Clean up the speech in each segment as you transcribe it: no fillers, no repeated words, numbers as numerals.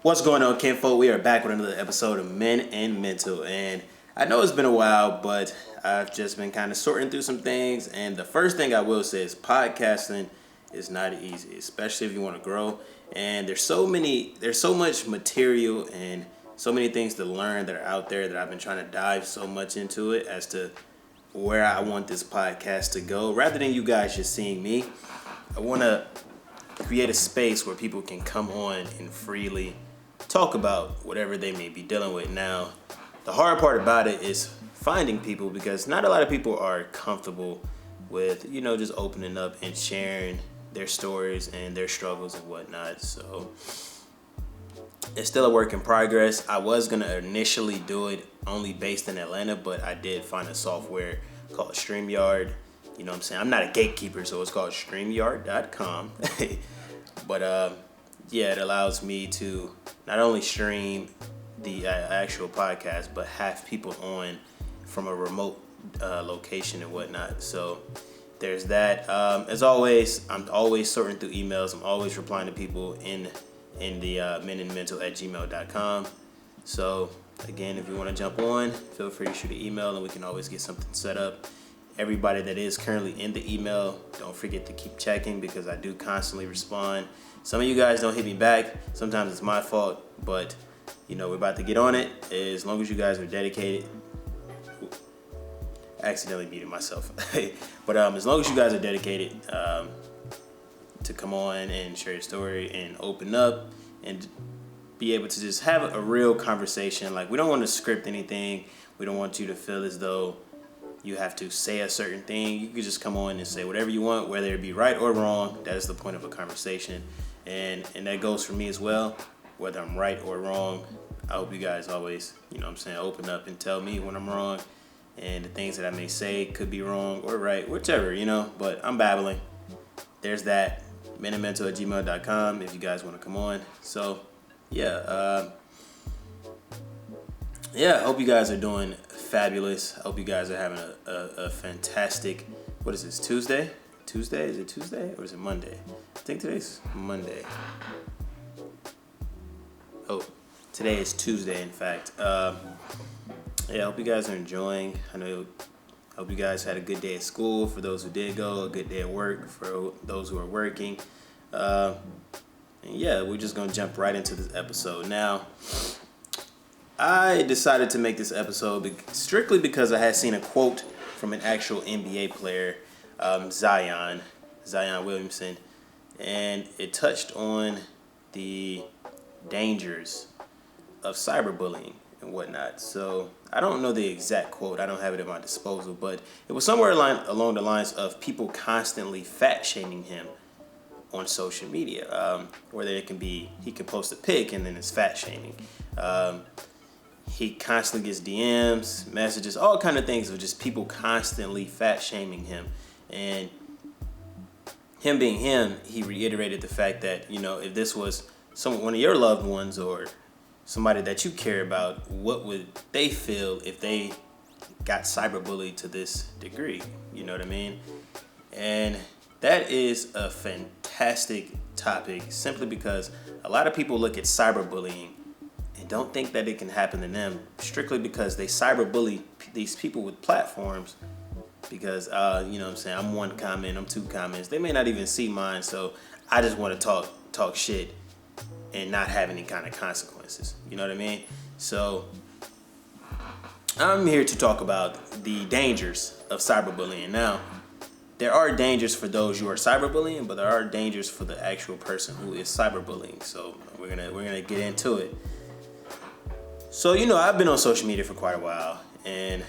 What's going on, kinfolk? We are back with another episode of Men and Mental, and I know it's been a while, but I've just been kind of sorting through some things, and the first thing I will say is podcasting is not easy, especially if you want to grow, and there's so much material and so many things to learn that are out there that I've been trying to dive so much into it as to where I want this podcast to go. Rather than you guys just seeing me, I want to create a space where people can come on and freely talk about whatever they may be dealing with. Now, the hard part about it is finding people, because not a lot of people are comfortable with, just opening up and sharing their stories and their struggles and whatnot. So it's still a work in progress. I was going to initially do it only based in Atlanta, but I did find a software called StreamYard. You know what I'm saying? I'm not a gatekeeper, so it's called StreamYard.com. But yeah, it allows me to not only stream the actual podcast, but have people on from a remote location and whatnot. So there's that. As always, I'm always sorting through emails. I'm always replying to people in the menandmental@gmail.com. So again, if you want to jump on, feel free to shoot an email and we can always get something set up. Everybody that is currently in the email, don't forget to keep checking, because I do constantly respond. Some of you guys don't hit me back. Sometimes it's my fault, but we're about to get on it. As long as you guys are dedicated. I accidentally muted myself. But as long as you guys are dedicated to come on and share your story and open up and be able to just have a real conversation. Like, we don't want to script anything. We don't want you to feel as though you have to say a certain thing. You can just come on and say whatever you want, whether it be right or wrong. That is the point of a conversation. And that goes for me as well, whether I'm right or wrong. I hope you guys always, open up and tell me when I'm wrong. And the things that I may say could be wrong or right, whichever, but I'm babbling. There's that, menandmental@gmail.com if you guys want to come on. So, I hope you guys are doing fabulous. I hope you guys are having a fantastic, what is this, Tuesday? Tuesday? Is it Tuesday or is it Monday? I think today's Monday. Oh, today is Tuesday, in fact. I hope you guys are enjoying. I hope you guys had a good day at school for those who did go, a good day at work for those who are working. We're just going to jump right into this episode. Now, I decided to make this episode strictly because I had seen a quote from an actual NBA player, Zion Williamson, and it touched on the dangers of cyberbullying and whatnot. So I don't know the exact quote. I don't have it at my disposal, but it was somewhere along the lines of people constantly fat-shaming him on social media, whether it can be he can post a pic and then it's fat-shaming. He constantly gets DMs, messages, all kind of things of just people constantly fat-shaming him. And him being him, he reiterated the fact that, if this was one of your loved ones or somebody that you care about, what would they feel if they got cyberbullied to this degree? You know what I mean? And that is a fantastic topic, simply because a lot of people look at cyberbullying and don't think that it can happen to them, strictly because they cyberbully these people with platforms. Because I'm one comment, I'm two comments. They may not even see mine, so I just want to talk shit and not have any kind of consequences. You know what I mean? So I'm here to talk about the dangers of cyberbullying. Now, there are dangers for those who are cyberbullying, but there are dangers for the actual person who is cyberbullying. So we're gonna get into it. So I've been on social media for quite a while, and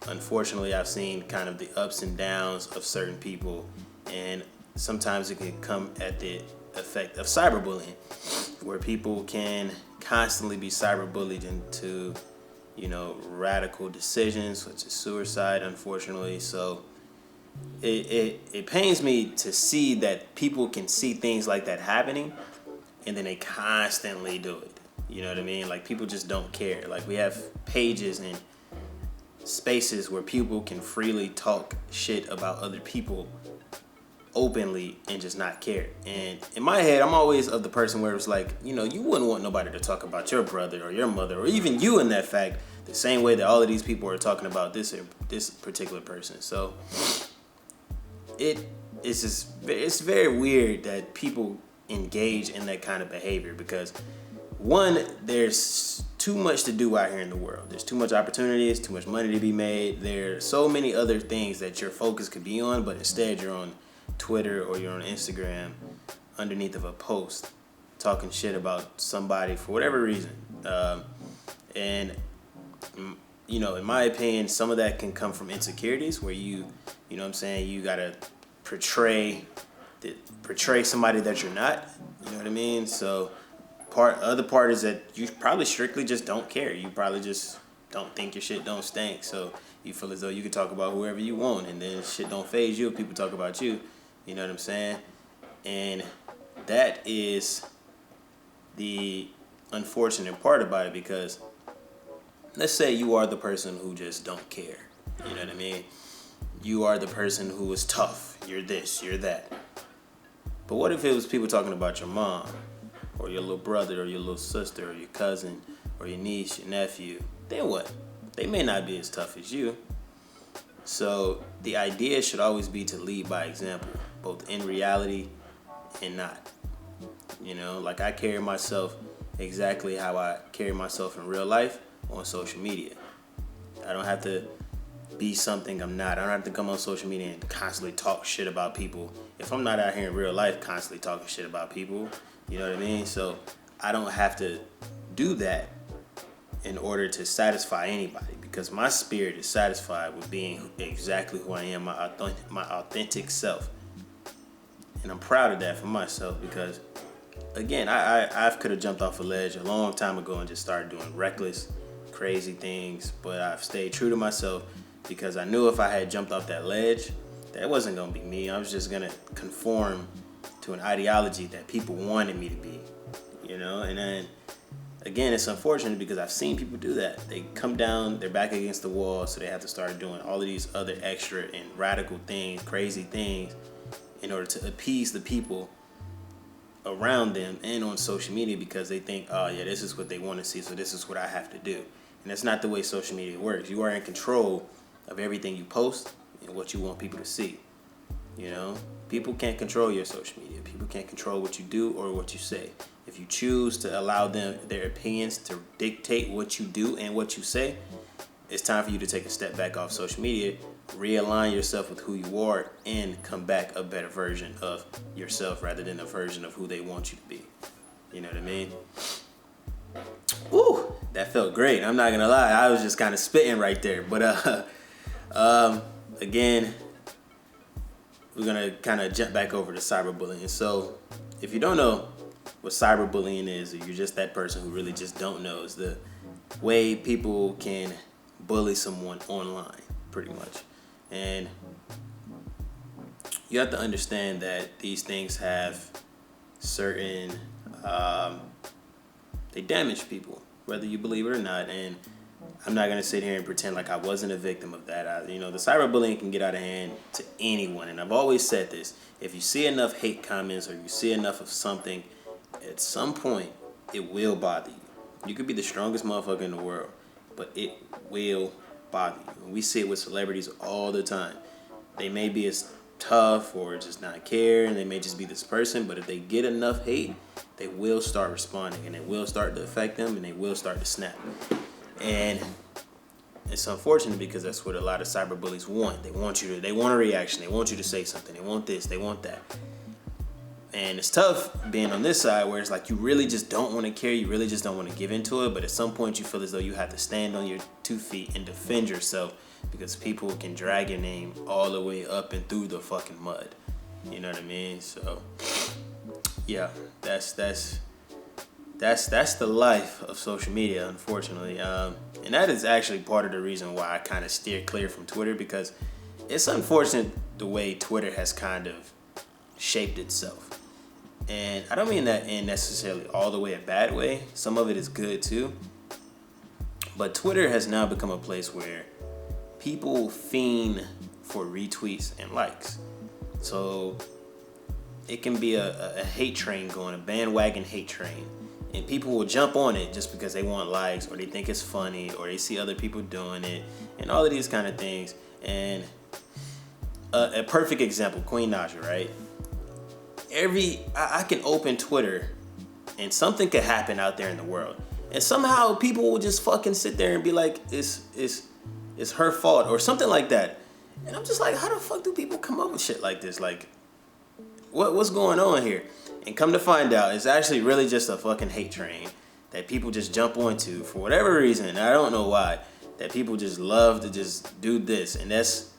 unfortunately I've seen kind of the ups and downs of certain people, and sometimes it can come at the effect of cyberbullying, where people can constantly be cyberbullied into radical decisions such as suicide, unfortunately. So it pains me to see that people can see things like that happening and then they constantly do it. You know what I mean? Like, people just don't care. Like, we have pages and spaces where people can freely talk shit about other people openly and just not care. And in my head, I'm always of the person where it's like, you wouldn't want nobody to talk about your brother or your mother or even you in that fact the same way that all of these people are talking about this particular person. So it's very weird that people engage in that kind of behavior because, one, there's too much to do out here in the world. There's too much opportunities, too much money to be made. There's so many other things that your focus could be on, but instead you're on Twitter or you're on Instagram underneath of a post talking shit about somebody for whatever reason. And in my opinion, some of that can come from insecurities where you gotta portray somebody that you're not. You know what I mean? So other part is that you probably strictly just don't care. You probably just don't think your shit don't stink. So you feel as though you can talk about whoever you want, and then shit don't faze you if people talk about you. You know what I'm saying? And that is the unfortunate part about it because let's say you are the person who just don't care. You know what I mean? You are the person who is tough. You're this, you're that. But what if it was people talking about your mom or your little brother or your little sister or your cousin or your niece, your nephew? Then what? They may not be as tough as you. So the idea should always be to lead by example, both in reality and not. Like I carry myself exactly how I carry myself in real life on social media. I don't have to be something I'm not. I don't have to come on social media and constantly talk shit about people if I'm not out here in real life constantly talking shit about people. You know what I mean? So I don't have to do that in order to satisfy anybody because my spirit is satisfied with being exactly who I am, my authentic self. And I'm proud of that for myself because, again, I could have jumped off a ledge a long time ago and just started doing reckless, crazy things, but I've stayed true to myself because I knew if I had jumped off that ledge, that wasn't going to be me. I was just going to conform to an ideology that people wanted me to be, and then again, it's unfortunate because I've seen people do that. They come down, they're back against the wall, so they have to start doing all of these other extra and radical things, crazy things, in order to appease the people around them and on social media because they think, oh yeah, this is what they want to see, so this is what I have to do. And that's not the way social media works. You are in control of everything you post and what you want people to see. People can't control your social media. People can't control what you do or what you say. If you choose to allow their opinions to dictate what you do and what you say, it's time for you to take a step back off social media, realign yourself with who you are, and come back a better version of yourself rather than a version of who they want you to be. You know what I mean? Woo, that felt great. I'm not gonna lie, I was just kind of spitting right there. But again, we're gonna kind of jump back over to cyberbullying. So, if you don't know what cyberbullying is, or you're just that person who really just don't know, is the way people can bully someone online, pretty much. And you have to understand that these things have certain, they damage people, whether you believe it or not. And I'm not going to sit here and pretend like I wasn't a victim of that. The cyberbullying can get out of hand to anyone. And I've always said this, if you see enough hate comments or you see enough of something, at some point, it will bother you. You could be the strongest motherfucker in the world, but it will bother you. And we see it with celebrities all the time. They may be as tough or just not care, and they may just be this person, but if they get enough hate, they will start responding, and it will start to affect them, and they will start to snap. And it's unfortunate because that's what a lot of cyberbullies want. They want a reaction. They want you to say something. They want this. They want that. And it's tough being on this side where it's like you really just don't want to care. You really just don't want to give into it. But at some point you feel as though you have to stand on your 2 feet and defend yourself because people can drag your name all the way up and through the fucking mud. You know what I mean? So, yeah, that's the life of social media, unfortunately. And that is actually part of the reason why I kind of steer clear from Twitter, because it's unfortunate the way Twitter has kind of shaped itself. And I don't mean that in necessarily all the way a bad way. Some of it is good too. But Twitter has now become a place where people fiend for retweets and likes. So it can be a hate train going, a bandwagon hate train. And people will jump on it just because they want likes or they think it's funny or they see other people doing it and all of these kind of things. And a perfect example, Queen Naja, right? I can open Twitter and something could happen out there in the world. And somehow people will just fucking sit there and be like, it's her fault or something like that. And I'm just like, how the fuck do people come up with shit like this? Like, what's going on here? And come to find out, it's actually really just a fucking hate train that people just jump onto for whatever reason. And I don't know why. That people just love to just do this. And that's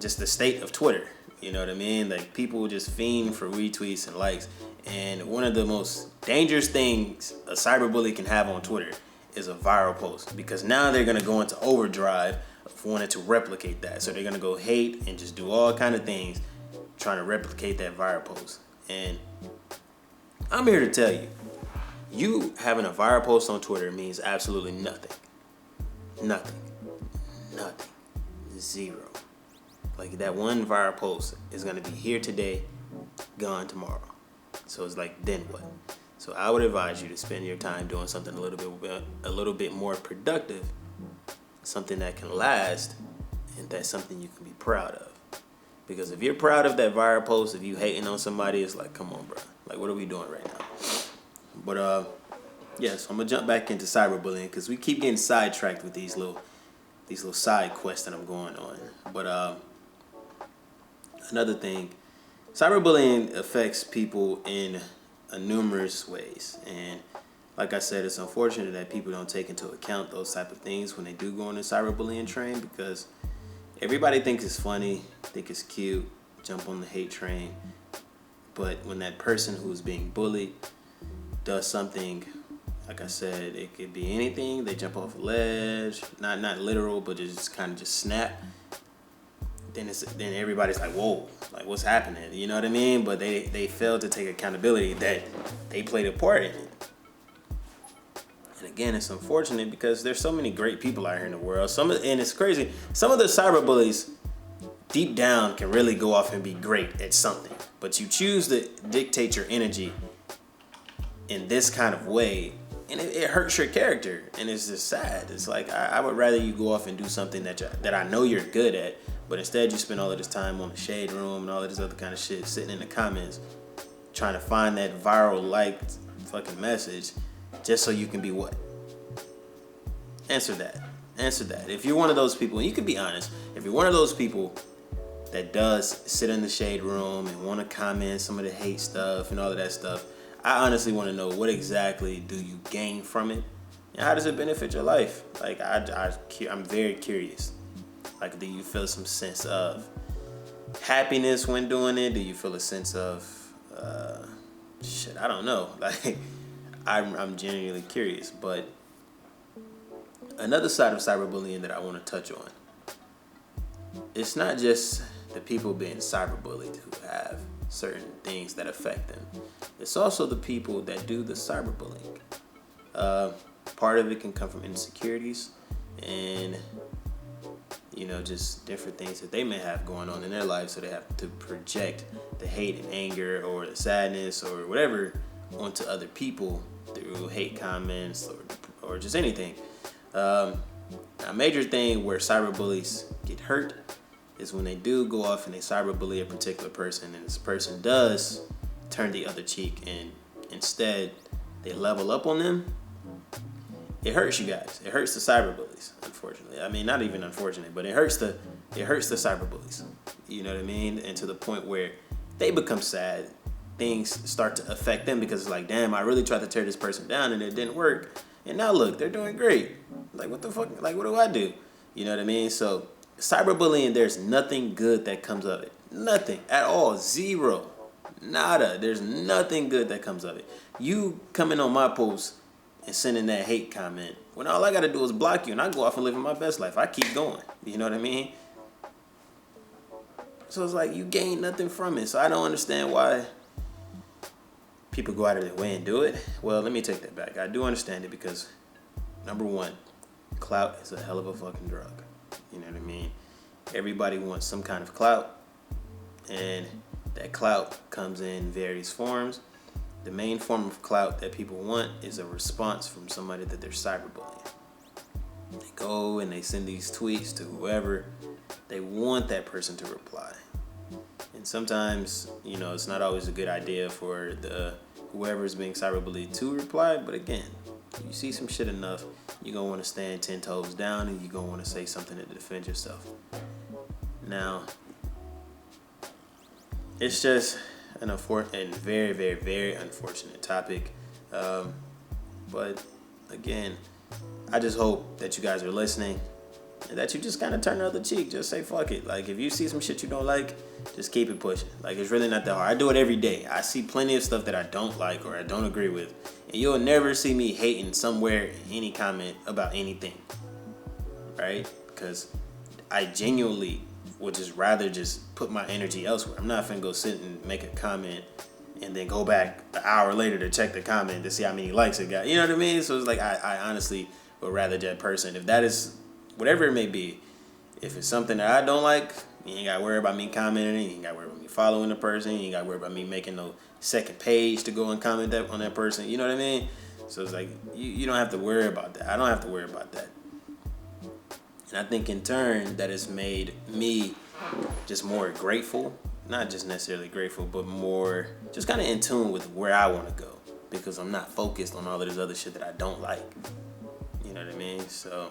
just the state of Twitter. You know what I mean? Like, people just fiend for retweets and likes. And one of the most dangerous things a cyberbully can have on Twitter is a viral post. Because now they're going to go into overdrive of wanting to replicate that. So they're going to go hate and just do all kind of things trying to replicate that viral post. And I'm here to tell you, you having a viral post on Twitter means absolutely nothing. Nothing. Nothing. Zero. Like, that one viral post is going to be here today, gone tomorrow. So it's like, then what? So I would advise you to spend your time doing something a little bit more productive, something that can last, and that's something you can be proud of. Because if you're proud of that viral post, if you hating on somebody, it's like, come on, bro. Like, what are we doing right now? But yeah, so I'm gonna jump back into cyberbullying because we keep getting sidetracked with these little side quests that I'm going on. But another thing, cyberbullying affects people in numerous ways, and like I said, it's unfortunate that people don't take into account those type of things when they do go on the cyberbullying train, because everybody thinks it's funny, think it's cute, jump on the hate train. But when that person who's being bullied does something, like I said, it could be anything. They jump off a ledge, not literal, but just kind of just snap. Then everybody's like, whoa, like, what's happening? You know what I mean? But they fail to take accountability that they played a part in it. And again, it's unfortunate because there's so many great people out here in the world. And it's crazy. Some of the cyberbullies deep down can really go off and be great at something. But you choose to dictate your energy in this kind of way, and it hurts your character, and it's just sad. It's like, I would rather you go off and do something that I know you're good at, but instead you spend all of this time on the shade room and all of this other kind of shit, sitting in the comments, trying to find that viral liked fucking message just so you can be what? Answer that. If you're one of those people, and you can be honest, if you're one of those people that does sit in the shade room and want to comment some of the hate stuff and all of that stuff, I honestly want to know, what exactly do you gain from it? And how does it benefit your life? Like, I'm very curious. Like, do you feel some sense of happiness when doing it? Do you feel a sense of, I don't know. Like, I'm genuinely curious. But another side of cyberbullying that I want to touch on, it's not just the people being cyberbullied who have certain things that affect them. It's also the people that do the cyberbullying. Part of it can come from insecurities and, just different things that they may have going on in their life, so they have to project the hate and anger or the sadness or whatever onto other people through hate comments or just anything. A major thing where cyberbullies get hurt is when they do go off and they cyberbully a particular person, and this person does turn the other cheek and instead they level up on them. It hurts you guys. It hurts the cyberbullies, unfortunately. I mean, not even unfortunate, but it hurts the cyberbullies. You know what I mean? And to the point where they become sad. Things start to affect them because it's like, damn, I really tried to tear this person down and it didn't work. And now look, they're doing great. Like, what the fuck? Like, what do I do? You know what I mean? So cyberbullying, there's nothing good that comes of it. Nothing at all. Zero. Nada. There's nothing good that comes of it. You coming on my post and sending that hate comment, when all I got to do is block you and I go off and live my best life. I keep going. You know what I mean? So it's like, you gain nothing from it. So I don't understand why people go out of their way and do it. Well, let me take that back. I do understand it because, number one, clout is a hell of a fucking drug. You know what I mean? Everybody wants some kind of clout, and that clout comes in various forms. The main form of clout that people want is a response from somebody that they're cyberbullying. They go and they send these tweets to whoever. They want that person to reply. And sometimes, it's not always a good idea for the whoever's being cyberbullied to reply. But again, you see some shit enough, you're going to want to stand 10 toes down and you're going to want to say something to defend yourself. Now, it's just an very, very, very unfortunate topic. But again, I just hope that you guys are listening and that you just kind of turn the other cheek. Just say fuck it. Like, if you see some shit you don't like, just keep it pushing. Like, it's really not that hard. I do it every day. I see plenty of stuff that I don't like or I don't agree with, and you'll never see me hating somewhere in any comment about anything, right? Because I genuinely would just rather just put my energy elsewhere. I'm not finna go sit and make a comment and then go back an hour later to check the comment to see how many likes it got. You know what I mean? So it's like, I honestly would rather that person, if that is whatever it may be, if it's something that I don't like, you ain't got to worry about me commenting, you ain't got to worry about me following the person, you ain't got to worry about me making no second page to go and comment on that person. You know what I mean? So it's like, you don't have to worry about that. I don't have to worry about that. And I think in turn that has made me just more grateful, not just necessarily grateful, but more just kind of in tune with where I want to go, because I'm not focused on all of this other shit that I don't like. You know what I mean? So,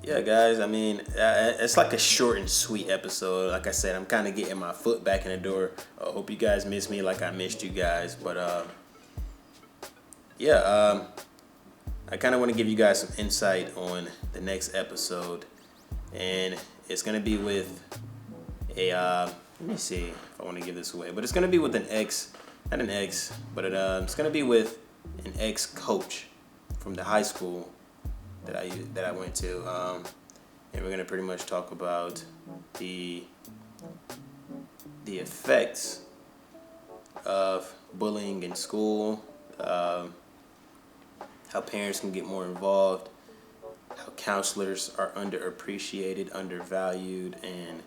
yeah, guys, I mean, it's like a short and sweet episode. Like I said, I'm kind of getting my foot back in the door. I hope you guys miss me like I missed you guys. But, I kind of want to give you guys some insight on the next episode. And it's going to be with let me see if I want to give this away. But it's going to be with it's going to be with an ex-coach from the high school that I went to, and we're gonna pretty much talk about the effects of bullying in school, how parents can get more involved, how counselors are underappreciated, undervalued, and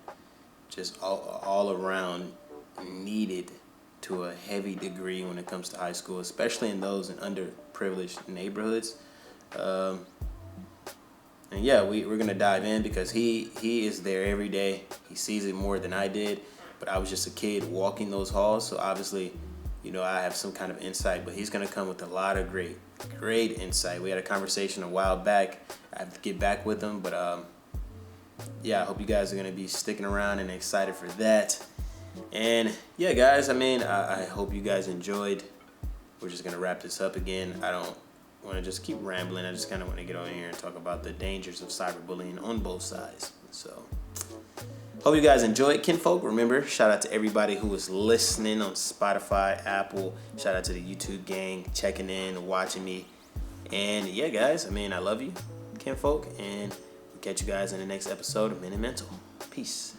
just all around needed to a heavy degree when it comes to high school, especially in those in underprivileged neighborhoods. And yeah, we're gonna dive in because he is there every day. He sees it more than I did, but I was just a kid walking those halls, so obviously, I have some kind of insight. But he's gonna come with a lot of great insight. We had a conversation a while back. I have to get back with him, but I hope you guys are gonna be sticking around and excited for that. And yeah, guys, I mean, I hope you guys enjoyed. We're just gonna wrap this up again. I don't want to just keep rambling. I just kind of want to get on here and talk about the dangers of cyberbullying on both sides. So, hope you guys enjoyed, kinfolk. Remember, shout out to everybody who is listening on Spotify, Apple. Shout out to the YouTube gang checking in, watching me. And yeah, guys, I mean, I love you, kinfolk, and we'll catch you guys in the next episode of Men and Mental. Peace.